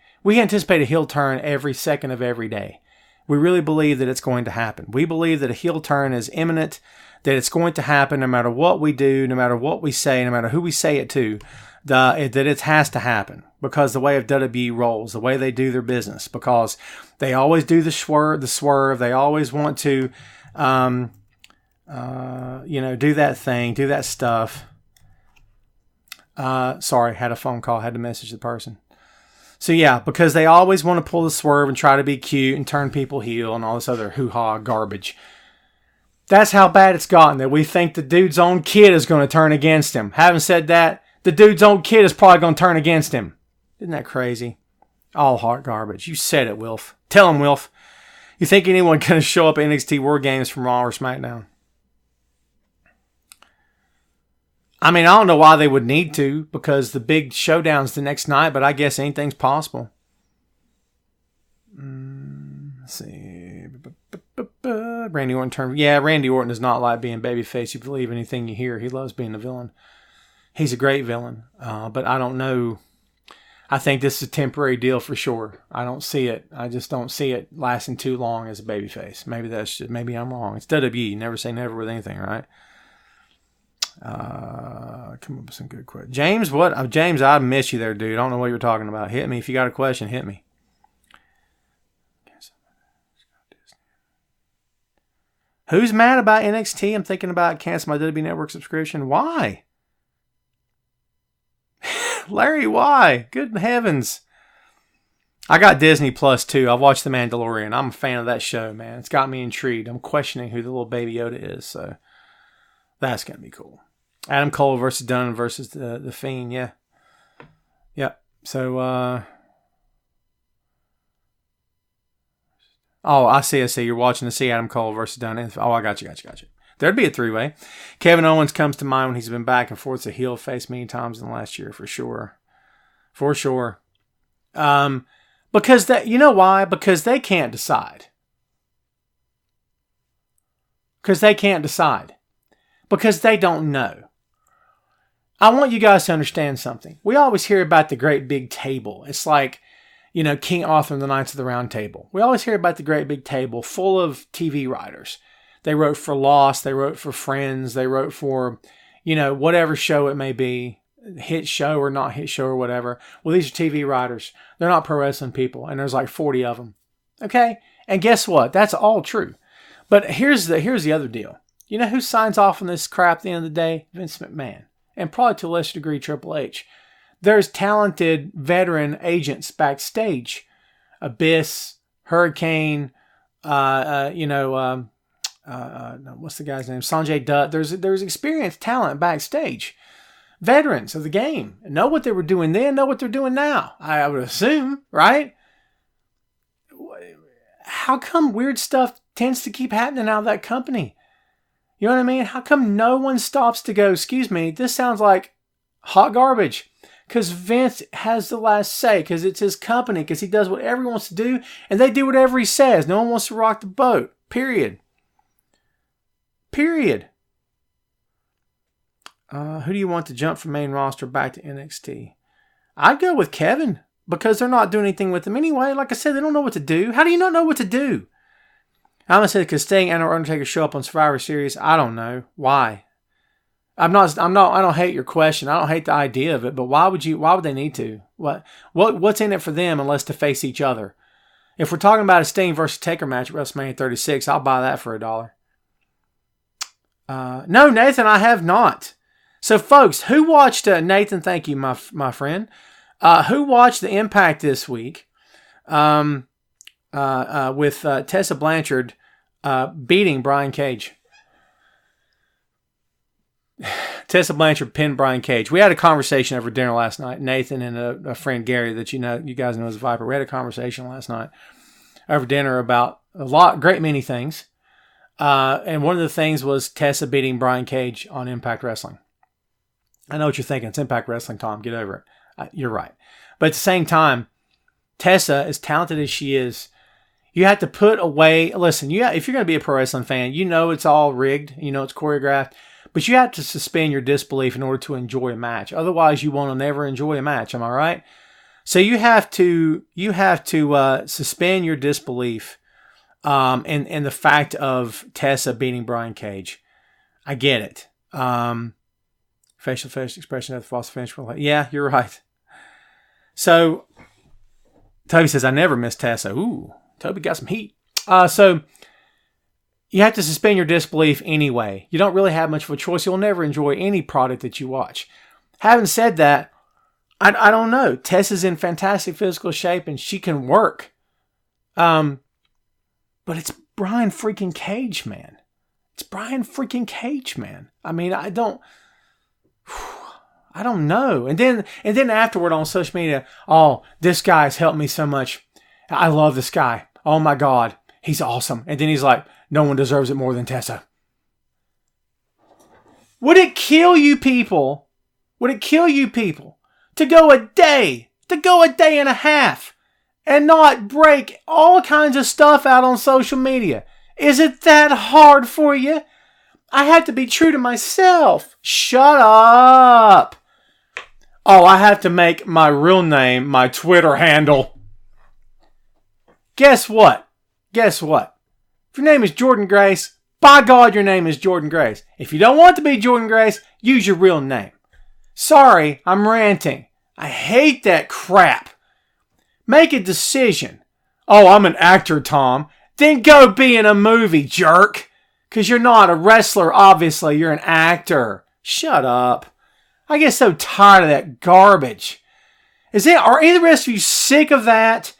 second of every day. We really believe that it's going to happen. We believe that a heel turn is imminent, that it's going to happen no matter what we do, no matter what we say, no matter who we say it to, that it has to happen because the way of WWE rolls, the way they do their business, because they always do the swerve. They always want to, do that thing, do that stuff. Sorry, had a phone call, had to message the person. So yeah, because they always want to pull the swerve and try to be cute and turn people heel and all this other hoo-ha garbage. That's how bad it's gotten, that we think the dude's own kid is going to turn against him. Having said that, the dude's own kid is probably going to turn against him. Isn't that crazy? All hot garbage. You said it, Wilf. Tell him, Wilf. You think anyone going to show up at NXT War Games from Raw or SmackDown? I mean, I don't know why they would need to, because the big showdown's the next night, but I guess anything's possible. Let's see. Randy Orton turned. Yeah, Randy Orton does not like being babyface. You believe anything you hear. He loves being a villain. He's a great villain, but I don't know. I think this is a temporary deal for sure. I don't see it. I just don't see it lasting too long as a babyface. Maybe I'm wrong. It's WWE. Never say never with anything, right? Come up with some good questions. James, what? James, I miss you there, dude. I don't know what you're talking about. Hit me. If you got a question, hit me. Who's mad about NXT? I'm thinking about canceling my WWE Network subscription. Why? Larry, why? Good heavens. I got Disney Plus too. I've watched The Mandalorian. I'm a fan of that show, man. It's got me intrigued. I'm questioning who the little baby Yoda is, so that's going to be cool. Adam Cole versus Dunn versus the Fiend, yeah. Yep. So, I see. You're watching to see Adam Cole versus Dunn. Oh, I got you. There'd be a three-way. Kevin Owens comes to mind when he's been back and forth. A heel face many times in the last year, for sure. For sure. Because you know why? Because they can't decide. Because they don't know. I want you guys to understand something. We always hear about the great big table. It's like, King Arthur and the Knights of the Round Table. We always hear about the great big table full of TV writers. They wrote for Lost. They wrote for Friends. They wrote for, whatever show it may be, hit show or not hit show or whatever. Well, these are TV writers. They're not pro wrestling people, and there's like 40 of them. Okay? And guess what? That's all true. But here's the other deal. You know who signs off on this crap at the end of the day? Vince McMahon. And probably to a lesser degree, Triple H. There's talented veteran agents backstage. Abyss, Hurricane, what's the guy's name? Sanjay Dutt. There's experienced talent backstage. Veterans of the game. Know what they were doing then, know what they're doing now. I would assume, right? How come weird stuff tends to keep happening out of that company? You know what I mean? How come no one stops to go, excuse me, this sounds like hot garbage? Because Vince has the last say, because it's his company, because he does whatever he wants to do, and they do whatever he says. No one wants to rock the boat. Period. Who do you want to jump from main roster back to NXT? I'd go with Kevin, because they're not doing anything with him anyway. Like I said, they don't know what to do. How do you not know what to do? I'm going to say because Sting and Undertaker show up on Survivor Series. I don't know. Why? I don't hate your question. I don't hate the idea of it, but why would they need to? What's in it for them unless to face each other? If we're talking about a Sting versus Taker match at WrestleMania 36, I'll buy that for $1. No, Nathan, I have not. So folks, who watched, Nathan, thank you, my friend. Who watched the Impact this week? With Tessa Blanchard beating Brian Cage. Tessa Blanchard pinned Brian Cage. We had a conversation over dinner last night. Nathan and a friend Gary that you guys know as Viper. We had a conversation last night over dinner about great many things. And one of the things was Tessa beating Brian Cage on Impact Wrestling. I know what you're thinking. It's Impact Wrestling, Tom. Get over it. You're right. But at the same time, Tessa, as talented as she is, you have to put away. Listen, if you're going to be a pro wrestling fan, you know it's all rigged. You know it's choreographed. But you have to suspend your disbelief in order to enjoy a match. Otherwise, you won't never enjoy a match. Am I right? So you have to suspend your disbelief in the fact of Tessa beating Brian Cage. I get it. Facial expression at the false finish. Yeah, you're right. So Toby says, I never miss Tessa. Ooh, Toby got some heat. So you have to suspend your disbelief anyway. You don't really have much of a choice. You'll never enjoy any product that you watch. Having said that, I don't know. Tessa's in fantastic physical shape and she can work. But it's Brian freaking Cage, man. It's Brian freaking Cage, man. I mean, I don't know. And then afterward on social media, oh, this guy's helped me so much. I love this guy. Oh my God, he's awesome. And then he's like, no one deserves it more than Tessa. Would it kill you people? Would it kill you people to go a day and a half and not break all kinds of stuff out on social media? Is it that hard for you? I have to be true to myself. Shut up. Oh, I have to make my real name my Twitter handle. Guess what? If your name is Jordan Grace, by God, your name is Jordan Grace. If you don't want to be Jordan Grace, use your real name. Sorry, I'm ranting. I hate that crap. Make a decision. Oh, I'm an actor, Tom. Then go be in a movie, jerk. Because you're not a wrestler, obviously. You're an actor. Shut up. I get so tired of that garbage. Are any of the rest of you sick of that?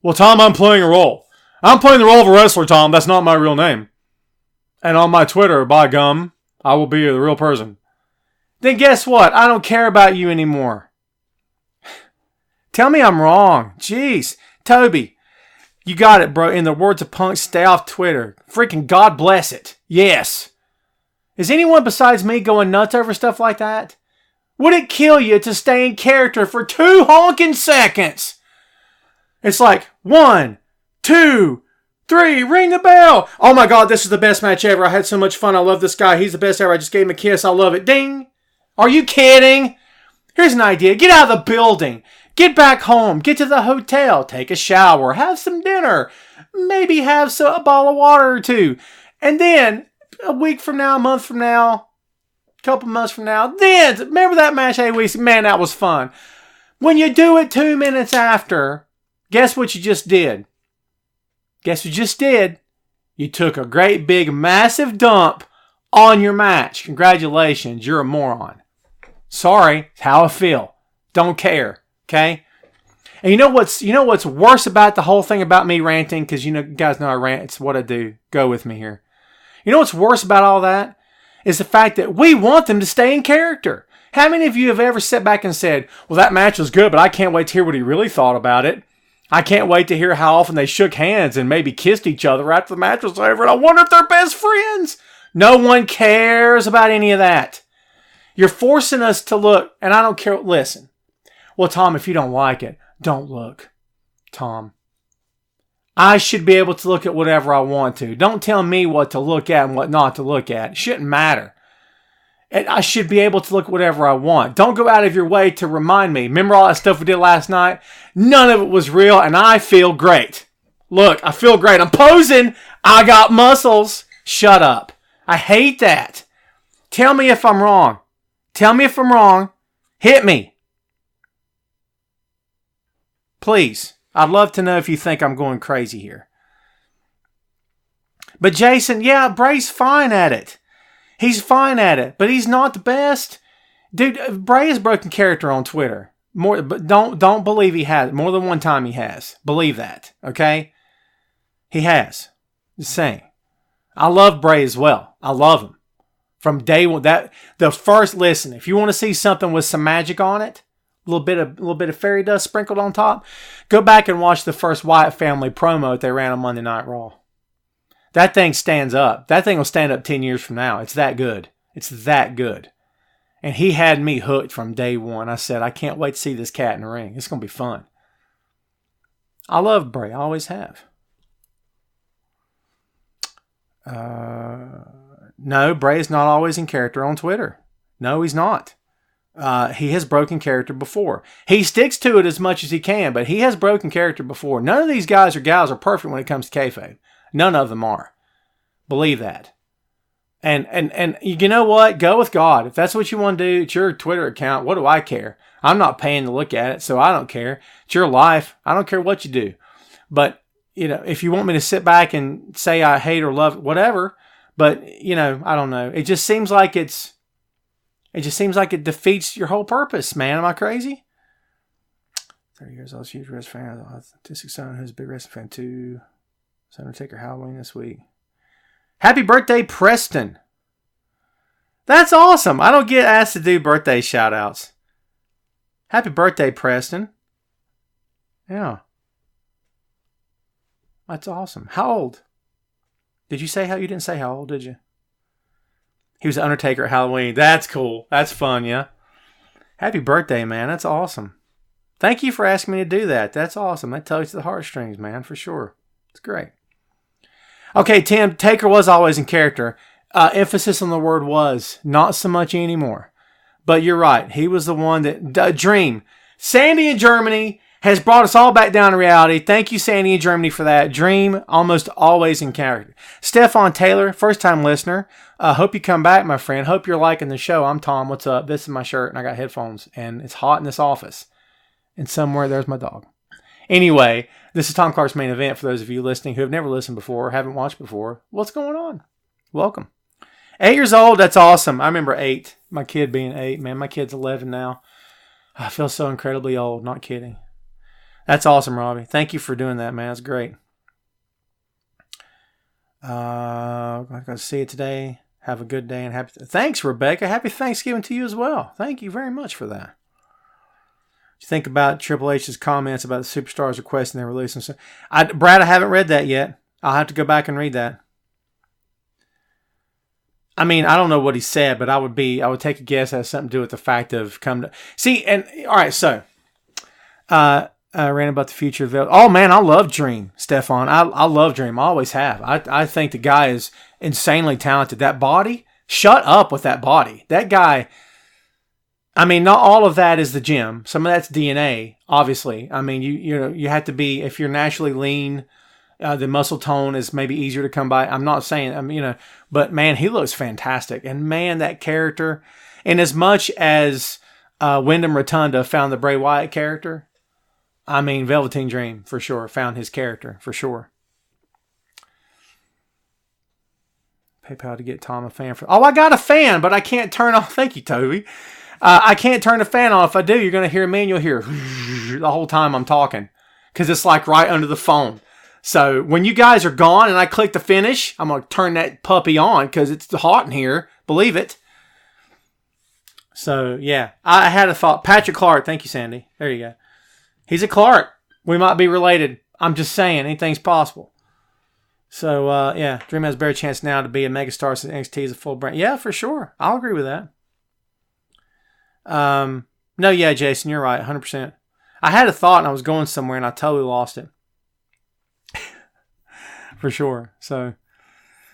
Well, Tom, I'm playing a role. I'm playing the role of a wrestler, Tom. That's not my real name. And on my Twitter, by gum, I will be the real person. Then guess what? I don't care about you anymore. Tell me I'm wrong. Jeez. Toby, you got it, bro. In the words of Punk, stay off Twitter. Freaking God bless it. Yes. Is anyone besides me going nuts over stuff like that? Would it kill you to stay in character for 2 honking seconds? It's like 1, 2, 3, ring the bell. Oh my God, this is the best match ever. I had so much fun. I love this guy. He's the best ever. I just gave him a kiss. I love it. Ding. Are you kidding? Here's an idea. Get out of the building. Get back home. Get to the hotel. Take a shower. Have some dinner. Maybe have a bottle of water or 2. And then a week from now, a month from now, a couple months from now, then remember that match 8 weeks? Man, that was fun. When you do it 2 minutes after, guess what you just did? Guess what you just did? You took a great big massive dump on your match. Congratulations, you're a moron. Sorry, it's how I feel. Don't care, okay? And you know what's worse about the whole thing about me ranting? Because you guys know I rant. It's what I do. Go with me here. You know what's worse about all that? Is the fact that we want them to stay in character. How many of you have ever sat back and said, well, that match was good, but I can't wait to hear what he really thought about it. I can't wait to hear how often they shook hands and maybe kissed each other after the match was over. And I wonder if they're best friends. No one cares about any of that. You're forcing us to look, and I don't care. Listen. Well, Tom, if you don't like it, don't look. Tom, I should be able to look at whatever I want to. Don't tell me what to look at and what not to look at. It shouldn't matter. And I should be able to look whatever I want. Don't go out of your way to remind me. Remember all that stuff we did last night? None of it was real, and I feel great. Look, I feel great. I'm posing. I got muscles. Shut up. I hate that. Tell me if I'm wrong. Tell me if I'm wrong. Hit me. Please. I'd love to know if you think I'm going crazy here. But Jason, yeah, Bray's fine at it. He's fine at it, but he's not the best. Dude, Bray has broken character on Twitter. But don't believe he has. More than one time he has. Believe that, okay? He has. Just saying. I love Bray as well. I love him. From day one, listen, if you want to see something with some magic on it, a little bit of fairy dust sprinkled on top, go back and watch the first Wyatt family promo that they ran on Monday Night Raw. That thing stands up. That thing will stand up 10 years from now. It's that good. It's that good. And he had me hooked from day one. I said, I can't wait to see this cat in the ring. It's going to be fun. I love Bray. I always have. No, Bray is not always in character on Twitter. No, he's not. He has broken character before. He sticks to it as much as he can, but he has broken character before. None of these guys or gals are perfect when it comes to kayfabe. None of them are. Believe that. And you know what? Go with God. If that's what you want to do, it's your Twitter account. What do I care? I'm not paying to look at it, so I don't care. It's your life. I don't care what you do. But, if you want me to sit back and say I hate or love whatever, but, I don't know. It just seems like it defeats your whole purpose, man. Am I crazy? 30 years old, huge wrestling fan. Autistic son who's a big wrestling fan too. Undertaker Halloween this week. Happy birthday, Preston. That's awesome. I don't get asked to do birthday shout outs. Happy birthday, Preston. Yeah. That's awesome. How old? Did you say how? You didn't say how old, did you? He was the Undertaker at Halloween. That's cool. That's fun, yeah. Happy birthday, man. That's awesome. Thank you for asking me to do that. That's awesome. That tugs to the heartstrings, man, for sure. It's great. Okay, Tim, Taker was always in character. Emphasis on the word was. Not so much anymore. But you're right. He was the one that... Dream. Sandy in Germany has brought us all back down to reality. Thank you, Sandy in Germany, for that. Dream, almost always in character. Stefan Taylor, first-time listener. Hope you come back, my friend. Hope you're liking the show. I'm Tom. What's up? This is my shirt, and I got headphones. And it's hot in this office. And somewhere there's my dog. Anyway, this is Tom Clark's Main Event. For those of you listening who have never listened before or haven't watched before, what's going on? Welcome. 8 years old, that's awesome. I remember 8. My kid being 8. Man, my kid's 11 now. I feel so incredibly old. Not kidding. That's awesome, Robbie. Thank you for doing that, man. That's great. I'm going to see you today. Have a good day and happy... Thanks, Rebecca. Happy Thanksgiving to you as well. Thank you very much for that. You think about Triple H's comments about the superstars requesting their release. Brad, I haven't read that yet. I'll have to go back and read that. I mean, I don't know what he said, but I would take a guess it has something to do with the fact of all right, so I ran about the future of oh man, I love Dream, Stefan. I love Dream. I always have. I think the guy is insanely talented. That body, shut up with that body. That guy, I mean, not all of that is the gym. Some of that's DNA, obviously. I mean, you have to be, if you're naturally lean, the muscle tone is maybe easier to come by. I'm not saying, but man, he looks fantastic. And man, that character, and as much as Wyndham Rotunda found the Bray Wyatt character, I mean, Velveteen Dream, for sure, found his character, for sure. PayPal to get Tom a fan. I got a fan, but I can't turn off. Thank you, Toby. I can't turn the fan on. If I do, you're going to hear me and you'll hear the whole time I'm talking. Because it's like right under the phone. So when you guys are gone and I click the finish, I'm going to turn that puppy on because it's hot in here. Believe it. So, yeah. I had a thought. Patrick Clark. Thank you, Sandy. There you go. He's a Clark. We might be related. I'm just saying. Anything's possible. So, yeah. Dream has a better chance now to be a megastar since NXT is a full brand. Yeah, for sure. I'll agree with that. No, yeah, Jason, you're right. 100%. I had a thought and I was going somewhere and I totally lost it. For sure. So,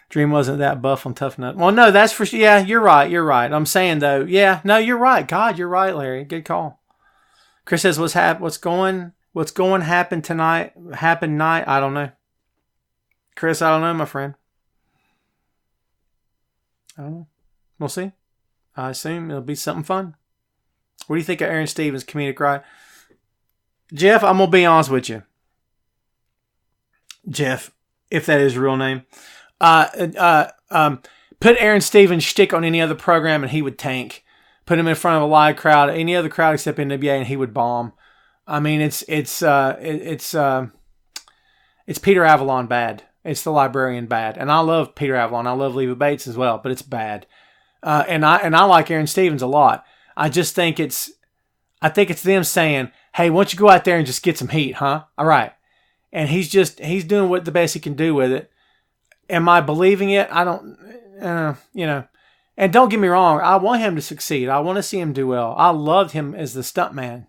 Dream wasn't that buff on Tough Nut. Well, no, that's for sure. Yeah, you're right. You're right. I'm saying, though, yeah, no, you're right. God, you're right, Larry. Good call. Chris says, what's going happen tonight? Happen night? I don't know. Chris, I don't know, my friend. I don't know. We'll see. I assume it'll be something fun. What do you think of Aaron Stevens' comedic right? Jeff, I'm going to be honest with you. Jeff, if that is your real name. Put Aaron Stevens' shtick on any other program and he would tank. Put him in front of a live crowd, any other crowd except NWA, and he would bomb. I mean, it's Peter Avalon bad. It's The Librarian bad. And I love Peter Avalon. I love Leva Bates as well, but it's bad. And I like Aaron Stevens a lot. I think it's them saying, hey, why don't you go out there and just get some heat, huh? All right. And he's doing what the best he can do with it. Am I believing it? I don't, And don't get me wrong, I want him to succeed. I want to see him do well. I loved him as the stuntman.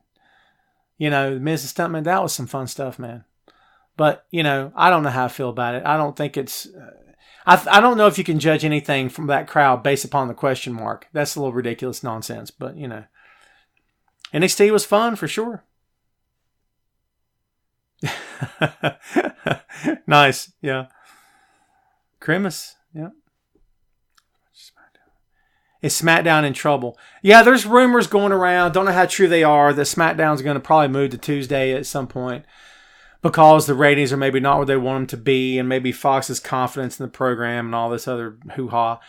Miz the Stuntman, that was some fun stuff, man. But, I don't know how I feel about it. I don't think it's... I don't know if you can judge anything from that crowd based upon the question mark. That's a little ridiculous nonsense, but, NXT was fun, for sure. Nice, yeah. Grimace, yeah. Is SmackDown in trouble? Yeah, there's rumors going around. Don't know how true they are. That SmackDown's going to probably move to Tuesday at some point because the ratings are maybe not where they want them to be, and maybe Fox's confidence in the program and all this other hoo-ha.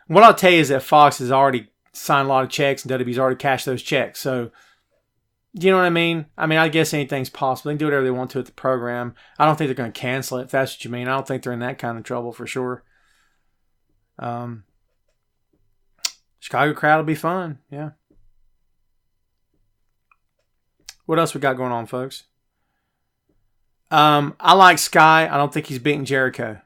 What I'll tell you is that Fox has already signed a lot of checks and WWE's already cashed those checks. So, you know what I mean? I guess anything's possible. They can do whatever they want to at the program. I don't think they're going to cancel it, if that's what you mean. I don't think they're in that kind of trouble for sure. Chicago crowd will be fun. Yeah. What else we got going on, folks? I like Sky. I don't think he's beating Jericho.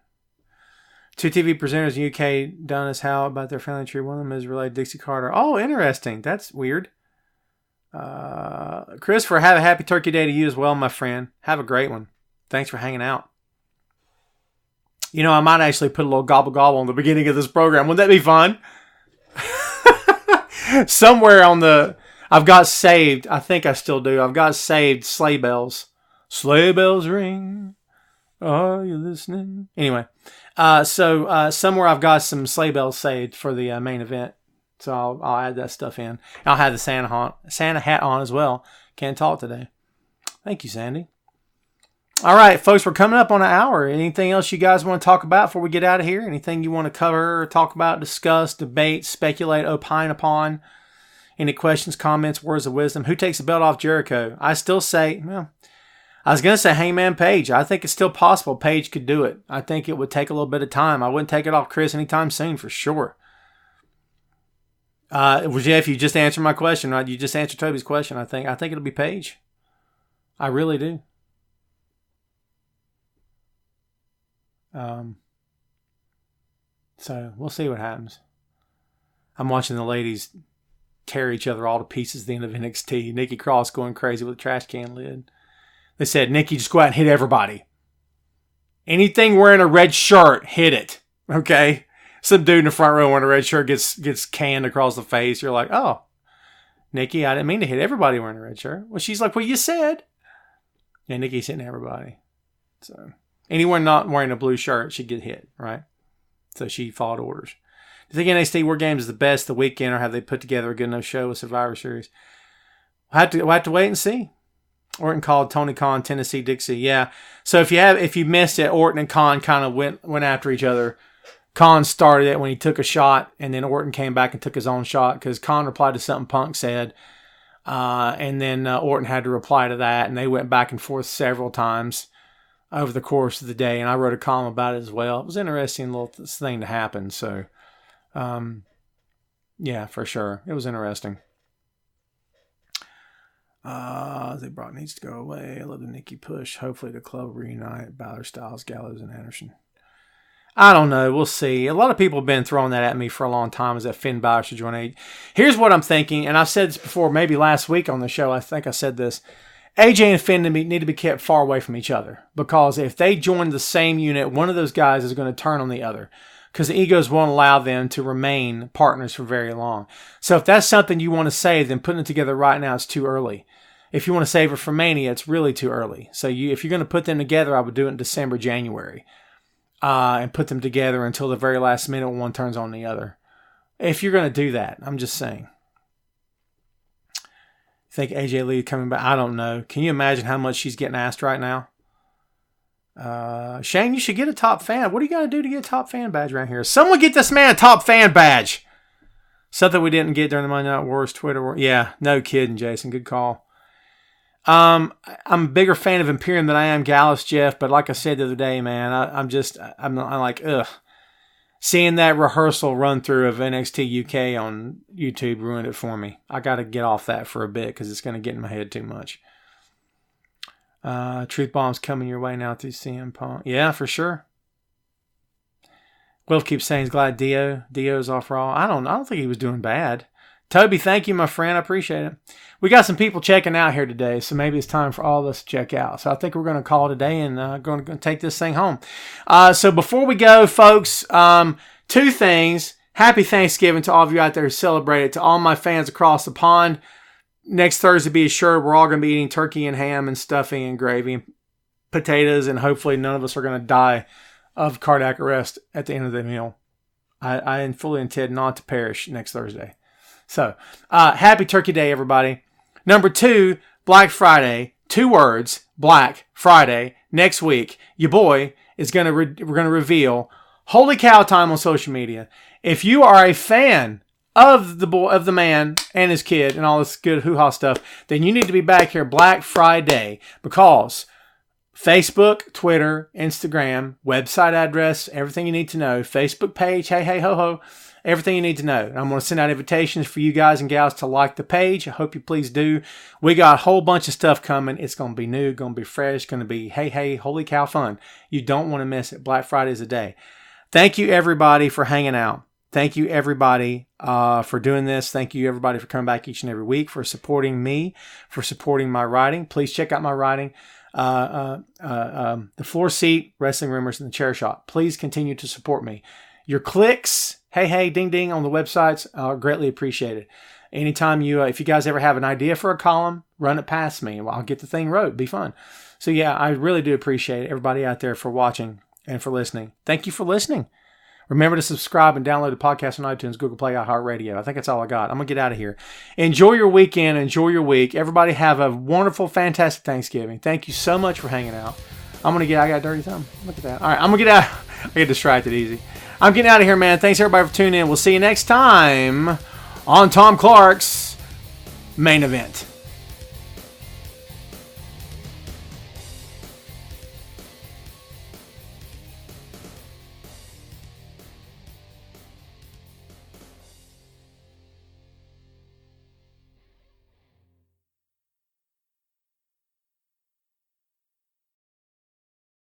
2 TV presenters in the UK done as how about their family tree. One of them is related to Dixie Carter. Oh, interesting. That's weird. Christopher, have a happy Turkey Day to you as well, my friend. Have a great one. Thanks for hanging out. I might actually put a little gobble gobble in the beginning of this program. Wouldn't that be fun? Somewhere I've got saved, I think I still do, I've got saved sleigh bells. Sleigh bells ring. Are you listening? Anyway, so somewhere I've got some sleigh bells saved for the main event. So I'll add that stuff in. I'll have the Santa hat on as well. Can't talk today. Thank you, Sandy. All right, folks, we're coming up on an hour. Anything else you guys want to talk about before we get out of here? Anything you want to cover, talk about, discuss, debate, speculate, opine upon? Any questions, comments, words of wisdom? Who takes the belt off Jericho? I still say, I was going to say Hangman Page. I think it's still possible Page could do it. I think it would take a little bit of time. I wouldn't take it off Chris anytime soon, for sure. Jeff, you just answered my question, right? You just answered Toby's question, I think. I think it'll be Page. I really do. So we'll see what happens. I'm watching the ladies tear each other all to pieces at the end of NXT. Nikki Cross going crazy with a trash can lid. They said, Nikki, just go out and hit everybody. Anything wearing a red shirt, hit it. Okay? Some dude in the front row wearing a red shirt gets canned across the face. You're like, oh, Nikki, I didn't mean to hit everybody wearing a red shirt. Well, she's like, well, you said. Yeah, Nikki's hitting everybody. So anyone not wearing a blue shirt should get hit, right? So she followed orders. Do you think NXT War Games is the best the weekend, or have they put together a good enough show with Survivor Series? We'll have to wait and see. Orton called Tony Khan Tennessee Dixie. Yeah. So if you missed it, Orton and Khan kind of went after each other. Khan started it when he took a shot, and then Orton came back and took his own shot because Khan replied to something Punk said. And then Orton had to reply to that, and they went back and forth several times over the course of the day, and I wrote a column about it as well. It was an interesting little thing to happen. So, yeah, for sure. It was interesting. They brought needs to go away. I love the Nikki push. Hopefully the club reunite Balor, Styles, Gallows, and Anderson. I don't know. We'll see. A lot of people have been throwing that at me for a long time, is that Finn Balor should join AEW. Here's what I'm thinking, and I've said this before, maybe last week on the show. I think I said this. AJ and Finn need to be kept far away from each other, because if they join the same unit, one of those guys is going to turn on the other, because the egos won't allow them to remain partners for very long. So if that's something you want to save, then putting it together right now is too early. If you want to save it for Mania, it's really too early. So if you're going to put them together, I would do it in December, January. And put them together until the very last minute when one turns on the other. If you're going to do that, I'm just saying. Think AJ Lee coming back? I don't know. Can you imagine how much she's getting asked right now? Shane, you should get a top fan. What do you got to do to get a top fan badge around here? Someone get this man a top fan badge. Something we didn't get during the Monday Night Wars Twitter war. Yeah, no kidding, Jason. Good call. I'm a bigger fan of Imperium than I am Gallus, Jeff. But like I said the other day, man, I'm like, ugh. Seeing that rehearsal run through of NXT UK on YouTube ruined it for me. I got to get off that for a bit because it's going to get in my head too much. Truth bombs coming your way now through CM Punk. Yeah, for sure. Wilf keeps saying he's glad Dio's off Raw. I don't think he was doing bad. Toby, thank you, my friend. I appreciate it. We got some people checking out here today, so maybe it's time for all of us to check out. So I think we're going to call it a day and going to take this thing home. So before we go, folks, two things. Happy Thanksgiving to all of you out there who celebrate it. To all my fans across the pond. Next Thursday, be assured we're all going to be eating turkey and ham and stuffing and gravy and potatoes, and hopefully none of us are going to die of cardiac arrest at the end of the meal. I fully intend not to perish next Thursday. So, happy Turkey Day, everybody. Number 2, Black Friday. 2 words, Black Friday. Next week, your boy is we're going to reveal Holy Cow time on social media. If you are a fan of the man and his kid and all this good hoo-ha stuff, then you need to be back here Black Friday because Facebook, Twitter, Instagram, website address, everything you need to know. Facebook page, hey, ho. Everything you need to know. And I'm going to send out invitations for you guys and gals to like the page. I hope you please do. We got a whole bunch of stuff coming. It's going to be new, going to be fresh, going to be, hey, holy cow fun. You don't want to miss it. Black Friday is a day. Thank you, everybody, for hanging out. Thank you, everybody, for doing this. Thank you, everybody, for coming back each and every week, for supporting me, for supporting my writing. Please check out my writing. The Floor Seat, Wrestling Rumors, and the Chairshot. Please continue to support me. Your clicks, hey, ding, ding, on the websites are greatly appreciated. Anytime if you guys ever have an idea for a column, run it past me. I'll get the thing wrote. Be fun. So yeah, I really do appreciate everybody out there for watching and for listening. Thank you for listening. Remember to subscribe and download the podcast on iTunes, Google Play, iHeartRadio. I think that's all I got. I'm going to get out of here. Enjoy your weekend. Enjoy your week. Everybody have a wonderful, fantastic Thanksgiving. Thank you so much for hanging out. I got a dirty thumb. Look at that. All right, I'm going to get out. I get distracted easy. I'm getting out of here, man. Thanks, everybody, for tuning in. We'll see you next time on Tom Clark's Main Event.